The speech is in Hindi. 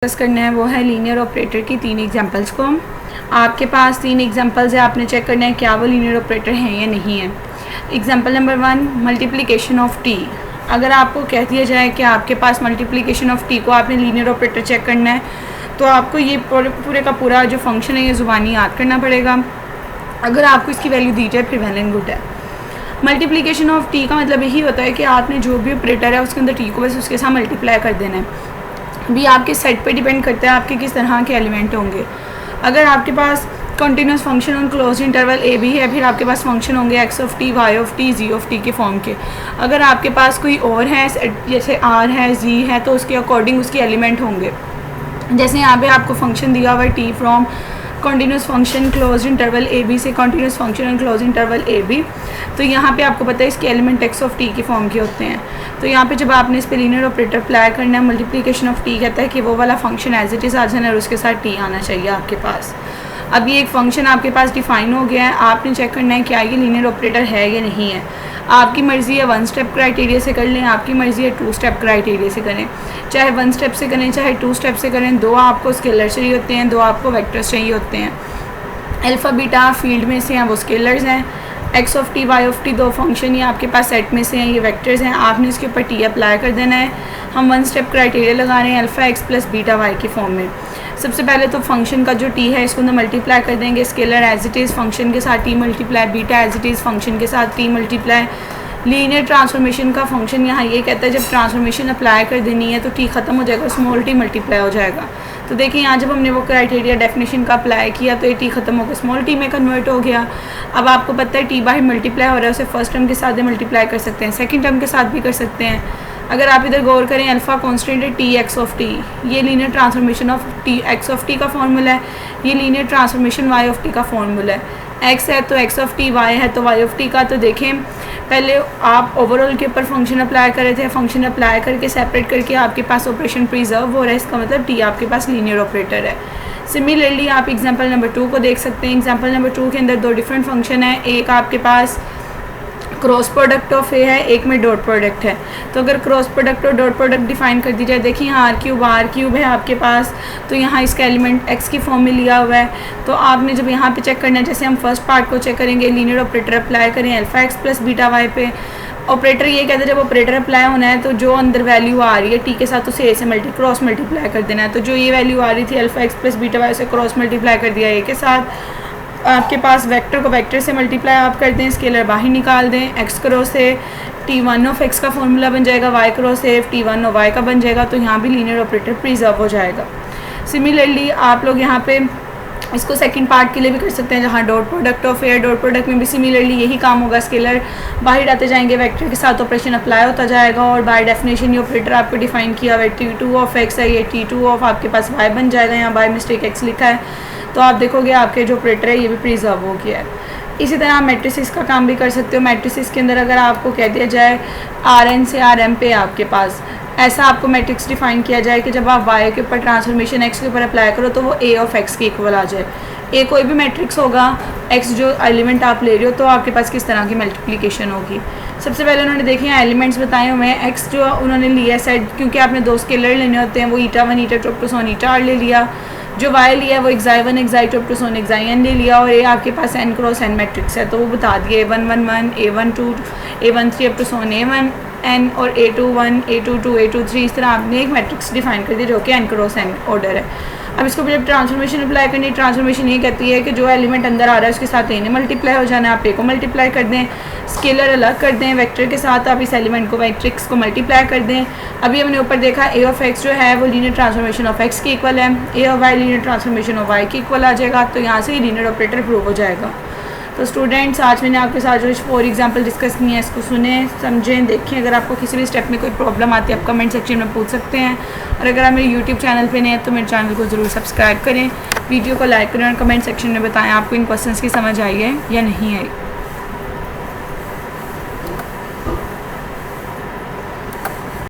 डिस्कस करना है वो है लीनियर ऑपरेटर की 3 एग्जांपल्स को। आपके पास 3 एग्जांपल्स है, आपने चेक करना है क्या वो लीनियर ऑपरेटर हैं या नहीं है। Example number 1, multiplication of T. अगर आपको कह दिया जाए कि आपके पास मल्टीप्लिकेशन ऑफ टी को आपने लीनियर ऑपरेटर चेक करना है तो आपको ये पूरे का पूरा जो फंक्शन है ये ज़ुबानी याद करना पड़ेगा। अगर आपको इसकी वैल्यू दी जाए फिर वेल एंड गुड है। मल्टीप्लिकेशन ऑफ टी का मतलब यही होता है कि आपने जो भी ऑपरेटर है उसके अंदर टी को बस उसके साथ मल्टीप्लाई कर देना है। भी आपके सेट पे डिपेंड करता है आपके किस तरह के एलिमेंट होंगे। अगर आपके पास continuous function on close interval a भी है, फिर आपके पास फंक्शन होंगे x of t, y of t, g of t के फॉर्म के। अगर आपके पास कोई और है जैसे आर है, जी है, तो उसके अकॉर्डिंग उसके एलिमेंट होंगे। जैसे यहाँ पे आपको फंक्शन दिया हुआ है t from continuous function close interval a b से continuous function on close interval a b, तो यहाँ पे आपको पता है इसके एलिमेंट एक्स ऑफ टी के फॉर्म के होते हैं। तो यहाँ पे जब आपने इस पे लीनियर ऑपरेटर अप्लाई करना है, मल्टीप्लिकेशन ऑफ टी कहता है कि वो वाला फंक्शन एज इट इज़ आ जाना है और उसके साथ टी आना चाहिए आपके पास। अब ये एक फंक्शन आपके पास डिफाइन हो गया है, आपने चेक करना है क्या ये लीनियर ऑपरेटर है या नहीं है। आपकी मर्ज़ी है 1 स्टेप क्राइटेरिया से कर लें, आपकी मर्ज़ी है 2 स्टेप क्राइटेरिया से करें। चाहे 1 स्टेप से करें चाहे 2 स्टेप से करें, 2 आपको स्केलर चाहिए होते हैं, 2 आपको वेक्टर्स चाहिए होते हैं। अल्फ़ा बीटा फील्ड में से हैं वो स्केलर्स हैं, x of t y of t 2 function ये आपके पास सेट में से हैं, ये वेक्टर्स हैं। आपने इसके ऊपर टी अप्लाई कर देना है। हम 1 स्टेप क्राइटेरिया लगा रहे हैं alpha x plus beta y के फॉर्म में। सबसे पहले तो फंक्शन का जो टी है इसको ना मल्टीप्लाई कर देंगे, scalar as it is function के साथ t multiply, beta as it is function के साथ टी मल्टीप्लाई। लीनियर ट्रांसफॉर्मेशन का फंक्शन यहाँ ये कहता है जब ट्रांसफॉर्मेशन अप्लाई कर देनी है तो टी ख़त्म हो जाएगा, स्मॉल टी मल्टीप्लाई हो जाएगा। तो देखिए यहाँ जब हमने वो क्राइटेरिया डेफिनेशन का अप्लाई किया तो ये टी ख़त्म होकर स्मॉल टी में कन्वर्ट हो गया। अब आपको पता है टी बाहर मल्टीप्लाई हो रहा है, उसे फर्स्ट टर्म के साथ भी मल्टीप्लाई कर सकते हैं, सेकंड टर्म के साथ भी कर सकते हैं। अगर आप इधर गौर करें अल्फ़ा कॉन्स्टेंट है टी एक्स ऑफ टी, ये linear transformation of t x of t का फॉर्मूला है, ये linear transformation y of t का फॉर्मूला है। एक्स है तो एक्स ऑफ टी, वाई है तो वाई ऑफ टी का। तो देखें पहले आप ओवरऑल के ऊपर फंक्शन अप्लाई कर रहे थे, फंक्शन अप्लाई करके सेपरेट करके आपके पास ऑपरेशन प्रिजर्व हो रहा है, इसका मतलब टी आपके पास लीनियर ऑपरेटर है। सिमिलरली आप एग्जांपल नंबर 2 को देख सकते हैं। एग्जांपल नंबर 2 के अंदर 2 डिफरेंट फंक्शन है, एक आपके पास क्रॉस प्रोडक्ट ऑफ ए है, एक में डॉट प्रोडक्ट है। तो अगर क्रॉस प्रोडक्ट और डॉट प्रोडक्ट डिफाइन कर दी जाए, देखिए यहाँ आर क्यूब है आपके पास, तो यहाँ इसका एलिमेंट एक्स की फॉर्म में लिया हुआ है। तो आपने जब यहाँ पे चेक करना है, जैसे हम फर्स्ट पार्ट को चेक करेंगे, लीनियर ऑपरेटर अप्लाई करें alpha x plus beta y पे। ऑपरेटर ये कहते हैं जब ऑपरेटर अप्लाई होना है तो जो अंदर वैल्यू आ रही है टी के साथ उसे ए से क्रॉस मल्टीप्लाई कर देना है। तो जो ये वैल्यू आ रही थी alpha x plus beta y से क्रॉस मल्टीप्लाई कर दिया ए के साथ। आपके पास वेक्टर को वेक्टर से मल्टीप्लाई आप कर दें, स्केलर बाहर निकाल दें, एक्स क्रॉस से T1 ऑफ एक्स का फॉर्मूला बन जाएगा, वाई क्रॉस से T1 ऑफ वाई का बन जाएगा। तो यहाँ भी लीनियर ऑपरेटर प्रिजर्व हो जाएगा। सिमिलरली आप लोग यहाँ पे इसको सेकंड पार्ट के लिए भी कर सकते हैं, जहाँ dot product of A, dot product में भी सिमिलरली यही काम होगा, स्केलर बाहर आते जाएंगे, वेक्टर के साथ ऑपरेशन अप्लाई होता जाएगा और बाय डेफिनेशन ये ऑपरेटर आपको डिफाइन किया हुआ है T2 ऑफ एक्स है, ये T2 ऑफ आपके पास वाई बन जाएगा। यहाँ बाय मिस्टेक एक्स लिखा है तो आप देखोगे आपके जो ऑपरेटर है ये भी प्रिजर्व हो गया है। इसी तरह आप मैट्रिसेस का काम भी कर सकते हो। मैट्रिसेस के अंदर अगर आपको कह दिया जाए Rn से Rm पे आपके पास ऐसा आपको मैट्रिक्स डिफाइन किया जाए कि जब आप y के ऊपर ट्रांसफॉर्मेशन x के ऊपर अप्लाई करो तो वो a ऑफ x के इक्वल आ जाए। a कोई भी मैट्रिक्स होगा, x जो एलिमेंट आप ले रहे हो तो आपके पास किस तरह की मल्टीप्लिकेशन होगी। सबसे पहले उन्होंने देखे हैं एलिमेंट्स बताए हुए हैं। x जो उन्होंने लिया सेट, क्योंकि आपने 2 स्केलर लेने होते हैं, वो ईटा1 ईटा टू ऑन ईटा आर ले लिया। जो y लिया है वो xi1 xi2 to on xin ले लिया। और ये आपके पास n क्रॉस n मैट्रिक्स है तो वो बता दिए a111 a12 a13 up to on a1 n और a21 a22 a23, इस तरह आपने एक मैट्रिक्स डिफाइन कर दी जो कि n क्रॉस n ऑर्डर है। अब इसको जब ट्रांसफॉर्मेशन अप्लाई करनी, ट्रांसफॉर्मेशन ये कहती है कि जो एलिमेंट अंदर आ रहा है उसके साथ ए ने मल्टीप्लाई हो जाना है, आप ए को मल्टीप्लाई कर दें, स्केलर अलग कर दें, वेक्टर के साथ आप इस एलिमेंट को मैट्रिक्स को मल्टीप्लाई कर दें। अभी हमने ऊपर देखा ए ऑफ एक्स जो है वो लीनियर ट्रांसफॉर्मेशन ऑफ एक्स के इक्वल है, a of y linear transformation of y के इक्वल आ जाएगा। तो यहाँ से लीनियर ऑपरेटर प्रूव हो जाएगा। तो स्टूडेंट्स आज मैंने आपके साथ जो 4 एग्जाम्पल डिस्कस किए हैं इसको सुने, समझें, देखें। अगर आपको किसी भी स्टेप में कोई प्रॉब्लम आती है आप कमेंट सेक्शन में पूछ सकते हैं। और अगर आप मेरे यूट्यूब चैनल पे नए हैं तो मेरे चैनल को ज़रूर सब्सक्राइब करें, वीडियो को लाइक करें और कमेंट सेक्शन में बताएं आपको इन क्वेश्चंस की समझ आई है या नहीं आई।